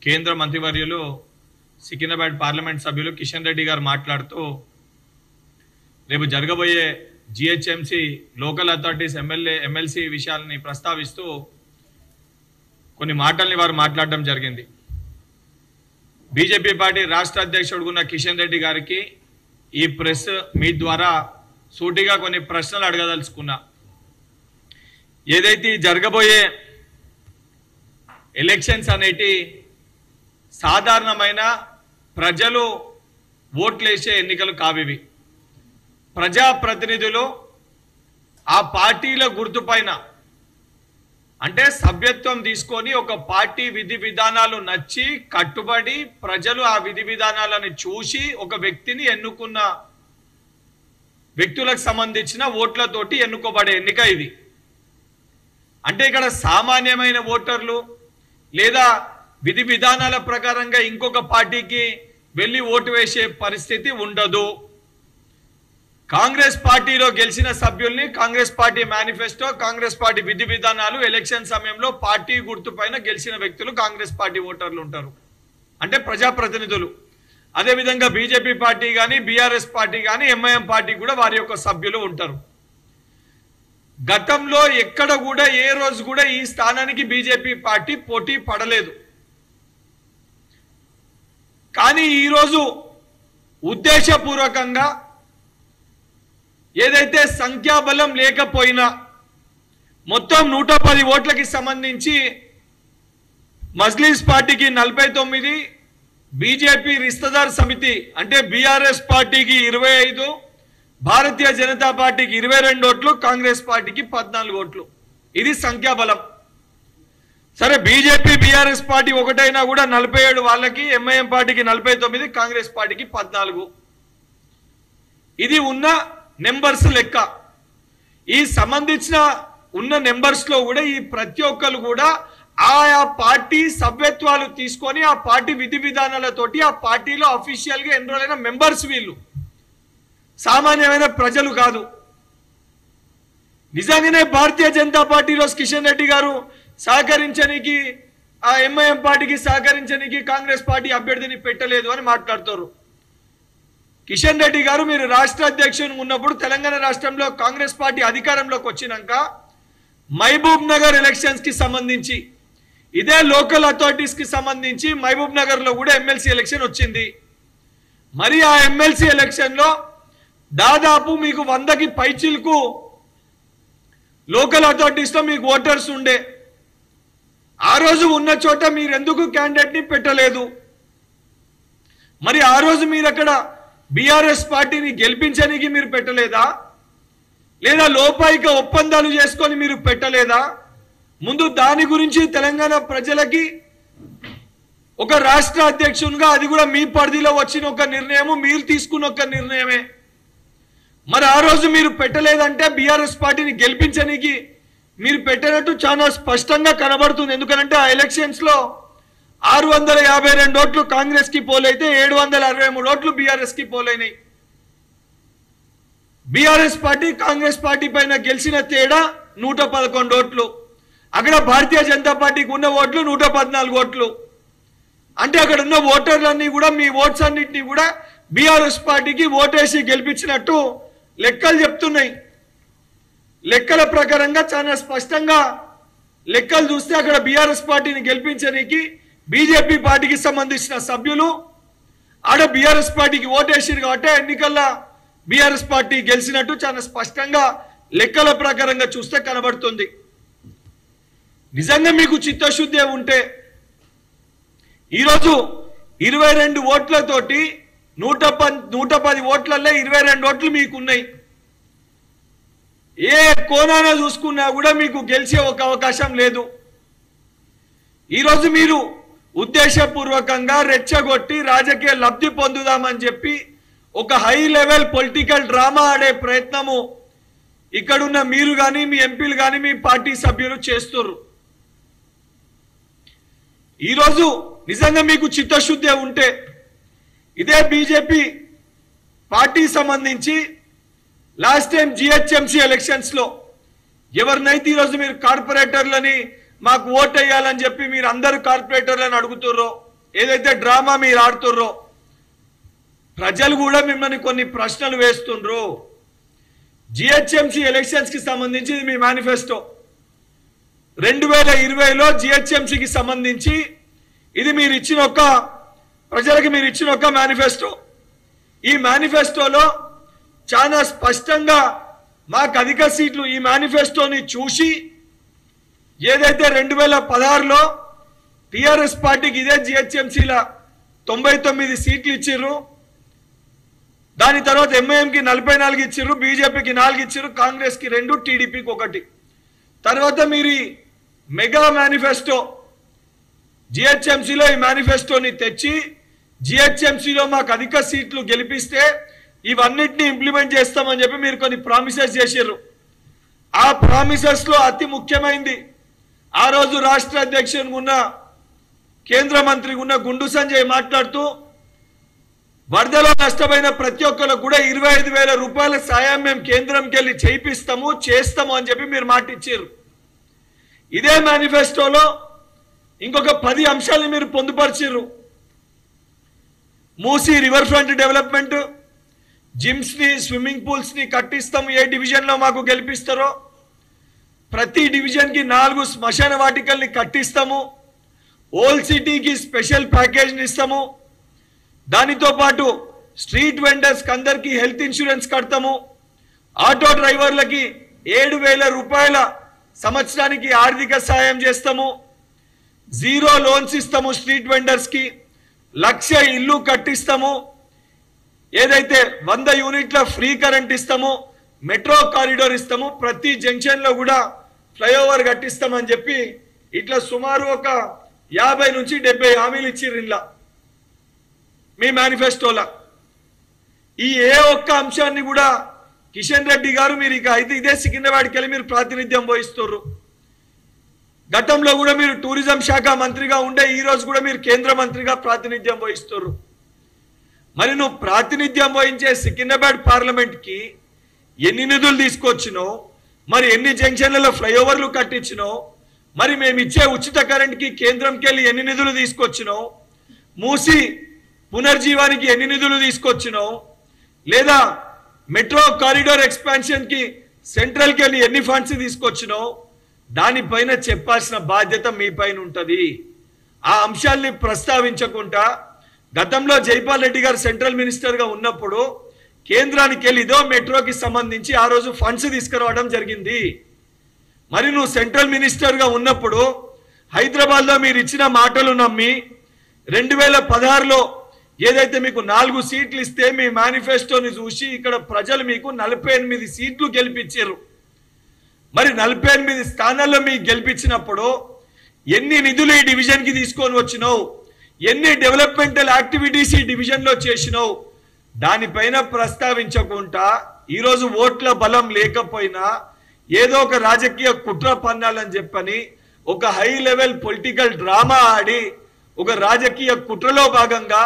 కేంద్ర మంత్రివర్యులు సికింద్రాబాద్ పార్లమెంట్ సభ్యులు కిషన్ రెడ్డి గారు మాట్లాడుతూ రేపు జరగబోయే జిహెచ్ఎంసి లోకల్ అథారిటీస్ ఎమ్మెల్సీ విషయాలని ప్రస్తావిస్తూ కొన్ని మాటల్ని వారు మాట్లాడడం జరిగింది. బీజేపీ పార్టీ రాష్ట్ర అధ్యక్షుడుగున్న కిషన్ రెడ్డి గారికి ఈ ప్రెస్ మీట్ ద్వారా సూటిగా కొన్ని ప్రశ్నలు అడగదలుచుకున్నా. ఏదైతే జరగబోయే ఎలక్షన్స్ అనేటి సాధారణమైన ప్రజలు ఓట్లేసే ఎన్నికలు కావివి. ప్రజాప్రతినిధులు ఆ పార్టీల గుర్తుపైన అంటే సభ్యత్వం తీసుకొని ఒక పార్టీ విధి విధానాలు నచ్చి కట్టుబడి ప్రజలు ఆ విధి విధానాలను చూసి ఒక వ్యక్తిని ఎన్నుకున్న వ్యక్తులకు సంబంధించిన ఓట్లతోటి ఎన్నుకోబడే ఎన్నిక ఇది. అంటే ఇక్కడ సామాన్యమైన ఓటర్లు లేదా విధి విధానాల ప్రకారంగా ఇంకొక పార్టీకి వెళ్ళి ఓటు వేసే పరిస్థితి ఉండదు. కాంగ్రెస్ పార్టీలో గెలిచిన సభ్యుల్ని Congress party manifesto, Congress party విధి విధానాలు, ఎలక్షన్ సమయంలో పార్టీ గుర్తుపైన గెలిచిన వ్యక్తులు కాంగ్రెస్ పార్టీ ఓటర్లు ఉంటారు, అంటే ప్రజాప్రతినిధులు. అదేవిధంగా బీజేపీ పార్టీ కానీ, బీఆర్ఎస్ పార్టీ కానీ, ఎంఐఎం పార్టీ కూడా వారి యొక్క సభ్యులు ఉంటారు. గతంలో ఎక్కడ కూడా ఏ రోజు కూడా ఈ స్థానానికి బీజేపీ పార్టీ పోటీ పడలేదు. కానీ ఈరోజు ఉద్దేశపూర్వకంగా ఏదైతే సంఖ్యాబలం లేకపోయినా మొత్తం 110 ఓట్లకి సంబంధించి మజ్లిస్ పార్టీకి 49, బీజేపీ రిస్తదార్ సమితి అంటే బీఆర్ఎస్ పార్టీకి 25, భారతీయ జనతా పార్టీకి 22 ఓట్లు, కాంగ్రెస్ పార్టీకి 14 ఓట్లు. ఇది సంఖ్యాబలం. సరే, బీజేపీ బీఆర్ఎస్ పార్టీ ఒకటైనా కూడా 47 వాళ్ళకి, ఎంఐఎం పార్టీకి 49, కాంగ్రెస్ పార్టీకి 14. ఇది ఉన్న నెంబర్స్ లెక్క. ఈ సంబంధించిన ఉన్న నెంబర్స్ లో కూడా ఈ ప్రతి ఒక్కరు కూడా ఆయా పార్టీ సభ్యత్వాలు తీసుకొని ఆ పార్టీ విధి విధానాలతోటి ఆ పార్టీలో అఫీషియల్ గా ఎన్రోల్ అయిన మెంబర్స్. వీళ్ళు సామాన్యమైన ప్రజలు కాదు. నిజంగానే భారతీయ జనతా పార్టీలో కిషన్ రెడ్డి గారు సహకరించడానికి, ఆ ఎంఐఎం పార్టీకి సహకరించడానికి కాంగ్రెస్ పార్టీ అభ్యర్థిని పెట్టలేదు అని మాట్లాడుతారు. కిషన్ రెడ్డి గారు మీరు రాష్ట్ర అధ్యక్షుడు ఉన్నప్పుడు తెలంగాణ రాష్ట్రంలో కాంగ్రెస్ పార్టీ అధికారంలోకి వచ్చినాక మహబూబ్ నగర్ ఎలక్షన్స్ కి సంబంధించి ఇదే లోకల్ అథారిటీస్ కి సంబంధించి మహబూబ్ నగర్ లో కూడా ఎమ్మెల్సీ ఎలక్షన్ వచ్చింది. మరి ఆ ఎమ్మెల్సీ ఎలక్షన్ లో దాదాపు మీకు 100కి పైచిలకు లోకల్ అథారిటీస్ లో మీకు ఓటర్స్ ఉండే. ఆ రోజు ఉన్న చోట మీరు ఎందుకు క్యాండిడేట్ ని పెట్టలేదు? మరి ఆ రోజు మీరు అక్కడ బీఆర్ఎస్ పార్టీని గెలిపించడానికి మీరు పెట్టలేదా? లేదా లోపాయిక ఒప్పందాలు చేసుకొని మీరు పెట్టలేదా? ముందు దాని గురించి తెలంగాణ ప్రజలకి ఒక రాష్ట్ర అధ్యక్షునిగా అది కూడా మీ పరిధిలో వచ్చిన ఒక నిర్ణయము, మీరు తీసుకున్న ఒక నిర్ణయమే. మరి ఆ రోజు మీరు పెట్టలేదంటే బీఆర్ఎస్ పార్టీని గెలిపించడానికి మీరు పెట్టినట్టు చాలా స్పష్టంగా కనబడుతుంది. ఎందుకంటే ఆ ఎలక్షన్స్ లో 652 ఓట్లు కాంగ్రెస్ కి పోలైతే 763 ఓట్లు బీఆర్ఎస్ కి పోలైనాయి. బీఆర్ఎస్ పార్టీ కాంగ్రెస్ పార్టీ పైన గెలిచిన తేడా 111 ఓట్లు. అక్కడ భారతీయ జనతా పార్టీకి ఉన్న ఓట్లు 114 ఓట్లు. అంటే అక్కడ ఉన్న ఓటర్లన్నీ కూడా మీ ఓట్స్ అన్నింటినీ కూడా బీఆర్ఎస్ పార్టీకి ఓటేసి గెలిపించినట్టు లెక్కలు చెప్తున్నాయి. లెక్కల ప్రకారంగా చాలా స్పష్టంగా లెక్కలు చూస్తే అక్కడ బీఆర్ఎస్ పార్టీని గెలిపించడానికి బీజేపీ పార్టీకి సంబంధించిన సభ్యులు ఆడ బీఆర్ఎస్ పార్టీకి ఓటేసారు కాబట్టి ఎన్నికల్లో బీఆర్ఎస్ పార్టీ గెలిచినట్టు చాలా స్పష్టంగా లెక్కల ప్రకారంగా చూస్తే కనబడుతుంది. నిజంగా మీకు చిత్తశుద్ధి ఉంటే ఈరోజు 22 ఓట్లతోటి 110 ఓట్లలో 22 ఓట్లు మీకున్నాయి. ఏ కోణాన చూసుకున్నా కూడా మీకు గెలిచే ఒక అవకాశం లేదు. ఈరోజు మీరు ఉద్దేశపూర్వకంగా రెచ్చగొట్టి రాజకీయ లబ్ధి పొందుదామని చెప్పి ఒక హై లెవెల్ పొలిటికల్ డ్రామా ఆడే ప్రయత్నము ఇక్కడున్న మీరు కానీ, మీ ఎంపీలు కానీ, మీ పార్టీ సభ్యులు చేస్తున్నారు. ఈరోజు నిజంగా మీకు చిత్తశుద్ధి ఉంటే ఇదే బీజేపీ పార్టీ సంబంధించి లాస్ట్ టైం జిహెచ్ఎంసీ ఎలక్షన్స్ లో ఎవరినైతే ఈరోజు మీరు కార్పొరేటర్లని మాకు ఓట్ వేయాలని చెప్పి మీరు అందరూ కార్పొరేటర్లను అడుగుతుర్రో ఏదైతే డ్రామా మీరు ఆడుతుర్రో ప్రజలు కూడా మిమ్మల్ని కొన్ని ప్రశ్నలు వేస్తుండ్రు. జిహెచ్ఎంసీ ఎలక్షన్స్ కి సంబంధించి మీ మేనిఫెస్టో 2020లో జిహెచ్ఎంసీకి సంబంధించి ఇది మీరు ఇచ్చిన ఒక ప్రజలకు మీరు ఇచ్చిన ఒక మేనిఫెస్టో. ఈ మేనిఫెస్టోలో చాలా స్పష్టంగా మాకు అధిక సీట్లు ఈ మేనిఫెస్టోని చూసి ఏదైతే 2016లో టిఆర్ఎస్ పార్టీకి ఇదే జిహెచ్ఎంసీల 99 సీట్లు ఇచ్చిర్రు, దాని తర్వాత ఎంఐఎంకి 44 ఇచ్చిర్రు, బీజేపీకి 4 ఇచ్చిర్రు, కాంగ్రెస్కి 2, టీడీపీకి 1. తర్వాత మీరు మెగా మేనిఫెస్టో జిహెచ్ఎంసీలో ఈ మేనిఫెస్టోని తెచ్చి జిహెచ్ఎంసీలో మాకు అధిక సీట్లు గెలిపిస్తే ఇవన్నిటిని ఇంప్లిమెంట్ చేస్తామని చెప్పి మీరు కొన్ని ప్రామిసెస్ చేశారు. ఆ ప్రామిసెస్ లో అతి ముఖ్యమైనది ఆ రోజు రాష్ట్ర అధ్యక్షునికి ఉన్న కేంద్ర మంత్రికి ఉన్న గుండు సంజయ్ మాట్లాడుతూ వరదలో నష్టమైన ప్రతి ఒక్కరికి కూడా 25,000 రూపాయల సాయం మేము కేంద్రంకి వెళ్ళి చేస్తాము అని చెప్పి మీరు మాట ఇచ్చారు. ఇదే మేనిఫెస్టోలో ఇంకొక 10 అంశాలను మీరు పొందుపరిచారు. Musi river front development, gyms ని స్విమ్మింగ్ పూల్స్ ని కట్టిస్తాము, ఏ డివిజన్ లో మాకు గెలిపిస్తారో ప్రతి డివిజన్ కి 4 శ్మశాన వాటికల్ని కట్టిస్తాము, ఓల్డ్ సిటీకి స్పెషల్ ప్యాకేజ్ ఇస్తాము, దానితో పాటు స్ట్రీట్ వెండర్స్ అందరికీ హెల్త్ ఇన్సూరెన్స్ కడతాము, ఆటో డ్రైవర్లకి 7,000 రూపాయల సంవత్సరానికి ఆర్థిక సాయం చేస్తాము, 0 లోన్స్ ఇస్తాము, స్ట్రీట్ వెండర్స్ కి 1,00,000 ఇల్లు కట్టిస్తాము, ఏదైతే 100 యూనిట్ల ఫ్రీ కరెంట్ ఇస్తాము, మెట్రో కారిడోర్ ఇస్తాము, ప్రతి జంక్షన్ లో కూడా ఫ్లైఓవర్ కట్టిస్తామని చెప్పి ఇట్లా సుమారు ఒక 50 నుంచి 70 హామీలు ఇచ్చిర్రు ఇలా మీ మేనిఫెస్టోలో. ఈ ఏ ఒక్క అంశాన్ని కూడా కిషన్ రెడ్డి గారు మీరు ఇక అయితే ఇదే సికింద్రాబాద్కి వెళ్ళి మీరు ప్రాతినిధ్యం వహిస్తున్నారు. గతంలో కూడా మీరు టూరిజం శాఖ మంత్రిగా ఉండే ఈ రోజు కూడా మీరు కేంద్ర మంత్రిగా ప్రాతినిధ్యం వహిస్తున్నారు. మరి నువ్వు ప్రాతినిధ్యం వహించే సికింద్రాబాద్ పార్లమెంట్ కి ఎన్ని నిధులు తీసుకొచ్చినావు, మరి ఎన్ని జంక్షన్లలో ఫ్లైఓవర్లు కట్టించినావు, మరి మేము ఇచ్చే ఉచిత కరెంట్ కి కేంద్రంకి వెళ్ళి ఎన్ని నిధులు తీసుకొచ్చినావు, మూసి పునర్జీవానికి ఎన్ని నిధులు తీసుకొచ్చినావు, లేదా మెట్రో కారిడోర్ ఎక్స్పాన్షన్ కి సెంట్రల్ కి వెళ్ళి ఎన్ని ఫండ్స్ తీసుకొచ్చినావు, దానిపైన చెప్పాల్సిన బాధ్యత మీ పైన ఉంటది. ఆ అంశాల్ని ప్రస్తావించకుండా గతంలో జైపాల్ రెడ్డి గారు సెంట్రల్ మినిస్టర్ గా ఉన్నప్పుడు కేంద్రానికి వెళ్ళి ఇదో మెట్రోకి సంబంధించి ఆ రోజు ఫండ్స్ తీసుకురావడం జరిగింది. మరి నువ్వు సెంట్రల్ మినిస్టర్ గా ఉన్నప్పుడు హైదరాబాద్ లో మీరు ఇచ్చిన మాటలు నమ్మి 2016లో ఏదైతే మీకు 4 సీట్లు ఇస్తే మీ మేనిఫెస్టోని చూసి ఇక్కడ ప్రజలు మీకు 48 సీట్లు గెలిపించారు. మరి 48 స్థానాల్లో మీకు గెలిపించినప్పుడు ఎన్ని నిధులు ఈ డివిజన్ కి తీసుకొని వచ్చినావు, ఎన్ని డెవలప్మెంటల్ యాక్టివిటీస్ ఈ డివిజన్ లో చేసినావు, దానిపైన ప్రస్తావించకుండా ఈరోజు ఓట్ల బలం లేకపోయినా ఏదో ఒక రాజకీయ కుట్ర పన్నాలని చెప్పని ఒక హై లెవెల్ పొలిటికల్ డ్రామా ఆడి ఒక రాజకీయ కుట్రలో భాగంగా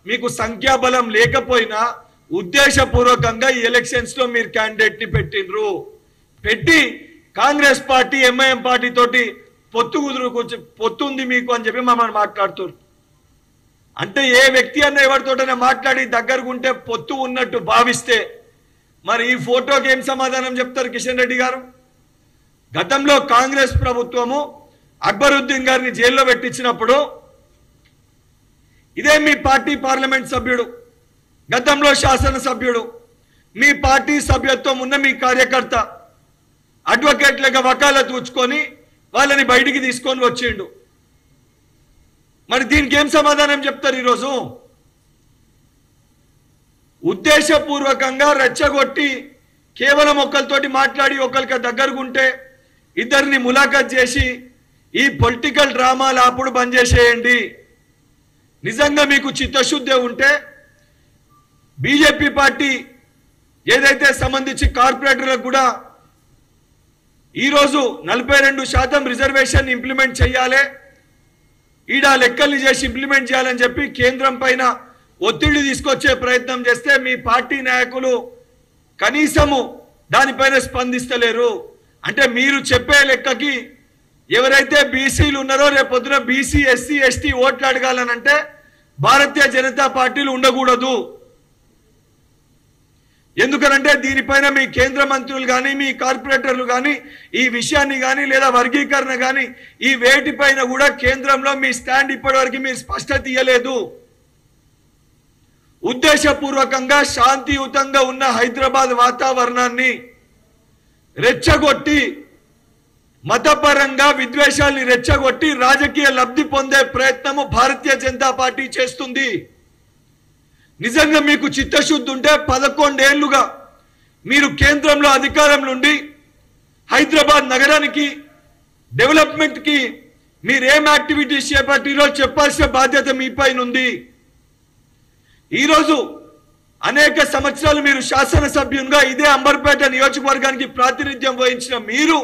మీకు సంఖ్యాబలం లేకపోయినా ఉద్దేశపూర్వకంగా ఈ ఎలక్షన్స్ లో మీరు క్యాండిడేట్ ని పెట్టి కాంగ్రెస్ పార్టీ ఎంఐఎం పార్టీ తోటి పొత్తు ఉంది మీకు అని చెప్పి మమ్మల్ని మాట్లాడుతున్నారు. అంటే ఏ వ్యక్తి అన్న ఎవరితోటైనా మాట్లాడి దగ్గరకుంటే పొత్తు ఉన్నట్టు భావిస్తే మరి ఈ ఫోటోకి ఏం సమాధానం చెప్తారు కిషన్ రెడ్డి గారు? గతంలో కాంగ్రెస్ ప్రభుత్వము అక్బరుద్దీన్ గారిని జైల్లో పెట్టించినప్పుడు ఇదే మీ పార్టీ పార్లమెంట్ సభ్యుడు, గతంలో శాసనసభ్యుడు, మీ పార్టీ సభ్యత్వం ఉన్న మీ కార్యకర్త అడ్వకేట్లుగా వకాలత్ ఉంచుకొని వాళ్ళని బయటికి తీసుకొని వచ్చిండు. మరి దీనికి ఏం సమాధానం చెప్తారు? ఈరోజు ఉద్దేశపూర్వకంగా రెచ్చగొట్టి కేవలం ఒకరితోటి మాట్లాడి ఒకరికి దగ్గరకుంటే ఇద్దరిని ములాఖత్ చేసి ఈ పొలిటికల్ డ్రామాలు అప్పుడు బంద్ చేసేయండి. నిజంగా మీకు చిత్తశుద్ధి ఉంటే బీజేపీ పార్టీ ఏదైతే సంబంధించి కార్పొరేటర్లకు కూడా ఈరోజు 42% రిజర్వేషన్ ఇంప్లిమెంట్ చేయాలి, ఈడ లెక్కల్ని చేసి ఇంప్లిమెంట్ చేయాలని చెప్పి కేంద్రం పైన ఒత్తిడి తీసుకొచ్చే ప్రయత్నం చేస్తే మీ పార్టీ నాయకులు కనీసము దానిపైన స్పందిస్తలేరు. అంటే మీరు చెప్పే లెక్కకి ఎవరైతే బీసీలు ఉన్నారో రేపొద్దున బీసీ ఎస్సీ ఎస్టీ ఓట్లు అడగాలనంటే భారతీయ జనతా పార్టీలు ఉండకూడదు. ఎందుకనంటే దీనిపైన మీ కేంద్ర మంత్రులు కానీ మీ కార్పొరేటర్లు కానీ ఈ విషయాన్ని కానీ లేదా వర్గీకరణ కానీ ఈ వేటిపైన కూడా కేంద్రంలో మీ స్టాండ్ ఇప్పటివరకు మీరు స్పష్టత ఇవ్వలేదు. ఉద్దేశపూర్వకంగా శాంతియుతంగా ఉన్న హైదరాబాద్ వాతావరణాన్ని రెచ్చగొట్టి మతపరంగా విద్వేషాల్ని రెచ్చగొట్టి రాజకీయ లబ్ధి పొందే ప్రయత్నము భారతీయ జనతా పార్టీ చేస్తుంది. నిజంగా మీకు చిత్తశుద్ధి ఉంటే 11 ఏళ్లుగా మీరు కేంద్రంలో అధికారంలో ఉండి హైదరాబాద్ నగరానికి డెవలప్మెంట్కి మీరు ఏం యాక్టివిటీస్ చేపట్టిరో చెప్పాల్సిన బాధ్యత మీపైన ఉంది. ఈరోజు అనేక సంవత్సరాలు మీరు శాసనసభ్యునిగా ఇదే అంబర్పేట నియోజకవర్గానికి ప్రాతినిధ్యం వహించిన మీరు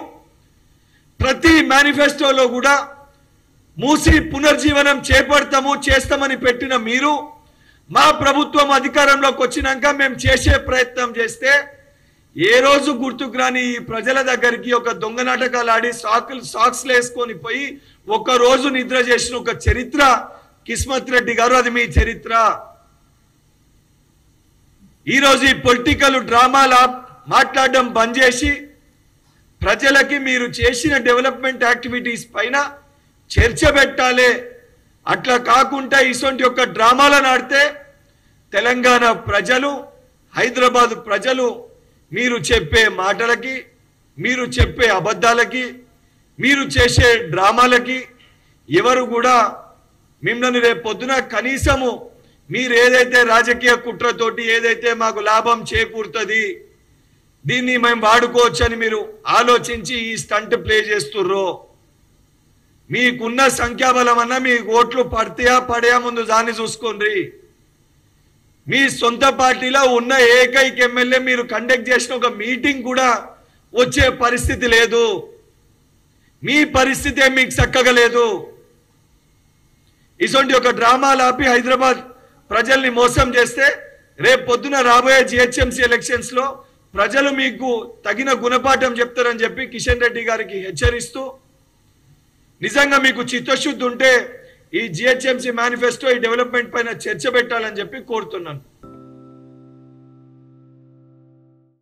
ప్రతి మేనిఫెస్టోలో కూడా మూసి పునర్జీవనం చేస్తామని పెట్టిన మీరు మా ప్రభుత్వం అధికారంలోకి వచ్చినాక మేము చేసే ప్రయత్నం చేస్తే ఏ రోజు గుర్తుకు రాని ఈ ప్రజల దగ్గరికి ఒక దొంగ నాటకాలు ఆడి సాక్స్లు వేసుకొని పోయి ఒక రోజు నిద్ర చేసిన ఒక చరిత్ర కిస్మత్ రెడ్డి గారు, అది మీ చరిత్ర. ఈరోజు ఈ పొలిటికల్ డ్రామాలు మాట్లాడడం బంద్ చేసి ప్రజలకి మీరు చేసిన డెవలప్మెంట్ యాక్టివిటీస్ పైన చర్చ పెట్టాలి. అట్లా కాకుండా ఇటువంటి యొక్క డ్రామాలను ఆడితే తెలంగాణ ప్రజలు, హైదరాబాద్ ప్రజలు మీరు చెప్పే మాటలకి, మీరు చెప్పే అబద్ధాలకి, మీరు చేసే డ్రామాలకి ఎవరు కూడా మిమ్మల్ని రేపు పొద్దున కనీసము మీరు ఏదైతే రాజకీయ కుట్రతోటి ఏదైతే మాకు లాభం చేకూరుతుంది దీన్ని మేము వాడుకోవచ్చని మీరు ఆలోచించి ఈ స్టంట్ ప్లే చేస్తుర్రో, మీకున్న సంఖ్యాబలం అన్నా మీ ఓట్లు పడతాయా పడయా ముందు దాన్ని చూసుకోండి. మీ సొంత పార్టీలో ఉన్న ఏకైక ఎమ్మెల్యే మీరు కండక్ట్ చేసిన ఒక మీటింగ్ కూడా వచ్చే పరిస్థితి లేదు. మీ పరిస్థితి మీకు చక్కగా లేదు. ఇటువంటి ఒక డ్రామాలు ఆపి హైదరాబాద్ ప్రజల్ని మోసం చేస్తే రేపు పొద్దున రాబోయే జిహెచ్ఎంసీ ఎలక్షన్స్ లో ప్రజలు మీకు తగిన గుణపాఠం చెప్తారని చెప్పి కిషన్ రెడ్డి గారికి హెచ్చరిస్తూ, నిజంగా మీకు చిత్తశుద్ధి ఉంటే ఈ జిహెచ్ఎంసీ మేనిఫెస్టో ఈ డెవలప్మెంట్ పైన చర్చ పెట్టాలని చెప్పి కోరుతున్నాను.